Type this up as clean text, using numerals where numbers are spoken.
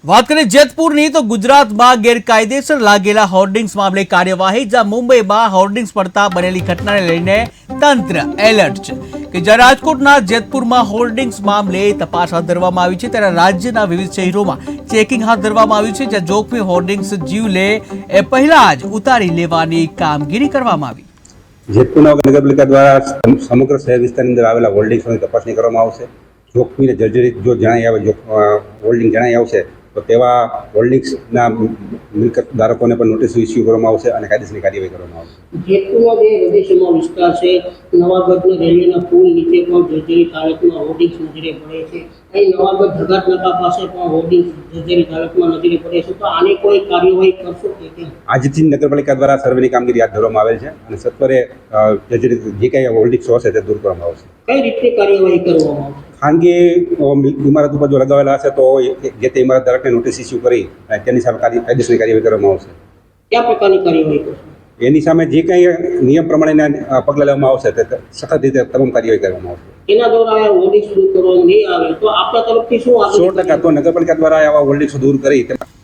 વાત કરીએ જેતપુરની તો ગુજરાતમાં ગેરકાયદેસર લાગેલા હોર્ડિંગ્સ મામલે કાર્યવાહી, જ્યાં મુંબઈમાં હોર્ડિંગ્સ પડતા બનેલી ઘટનાને લઈને તંત્ર એલર્ટ છે કે જ્યાં રાજકોટના જેતપુરમાં હોર્ડિંગ્સ મામલે તપાસ હાથ ધરવામાં આવી છે, ત્યારે રાજ્યના વિવિધ શહેરોમાં ચેકિંગ હાથ ધરવામાં આવ્યું છે, જ્યાં જોખમી હોર્ડિંગ્સ જીવ લે એ પહેલા જ ઉતારી લેવાની કામગીરી કરવામાં આવી। જેતપુરના નગરપાલિકા દ્વારા સમગ્ર શહેર વિસ્તારની અંદર આવેલા હોલ્ડિંગ્સની તપાસણી કરવામાં આવશે। જોખમી અને જર્જરિત જો જણાઈ આવે હોલ્ડિંગ જણાઈ આવશે તો તેવા હોલ્ડિંગ્સના મિલકત ધારકોને પણ નોટિસ ઇસ્યુ કરવામાં આવશે અને કાયદેસરની કાર્યવાહી કરવામાં આવશે। જેતપુરનો જે હૃદયસીમા વિસ્તાર છે, નવાગઢના રેલવેના પુલ નીચે પણ જર્જરિત હાલતમાં હોર્ડિંગ્સ નજરે પડે છે। અહીં નવાગઢ ધગાટ નાકા પાસે પણ હોર્ડિંગ્સ જર્જરિત હાલતમાં નજરે પડે છે, તો આની કોઈ કાર્યવાહી કરશો કે કેમ? આજથી નગરપાલિકા દ્વારા સર્વેની કામગીરી હાથ ધરવામાં આવેલ છે અને સત્વરે જર્જરિત જે કંઈ હોલ્ડિંગ્સ હશે તે દૂર કરવામાં આવશે। કઈ રીતની કાર્યવાહી કરવામાં આવશે? ખાનગી ઇમારત ઉપર જો લગાવેલા હશે તો જે તે ઇમારત ધારકને નોટિસ ઇસ્યુ કરી તેની સામે કાયદેસરની કાર્યવાહી કરવામાં આવશે। કયા પ્રકારની કાર્યવાહી કરશો? એની સામે જે કંઈ નિયમ પ્રમાણેના પગલાં લેવામાં આવશે તે સખત રીતે તમામ કાર્યવાહી કરવામાં આવશે। એના દ્વારા હોર્ડિંગ્સ દૂર કરવામાં નહીં આવે તો આપણા તરફથી શું આગળ? 100% તો નગરપાલિકા દ્વારા આવા હોલ્ડિંગ્સ દૂર કરી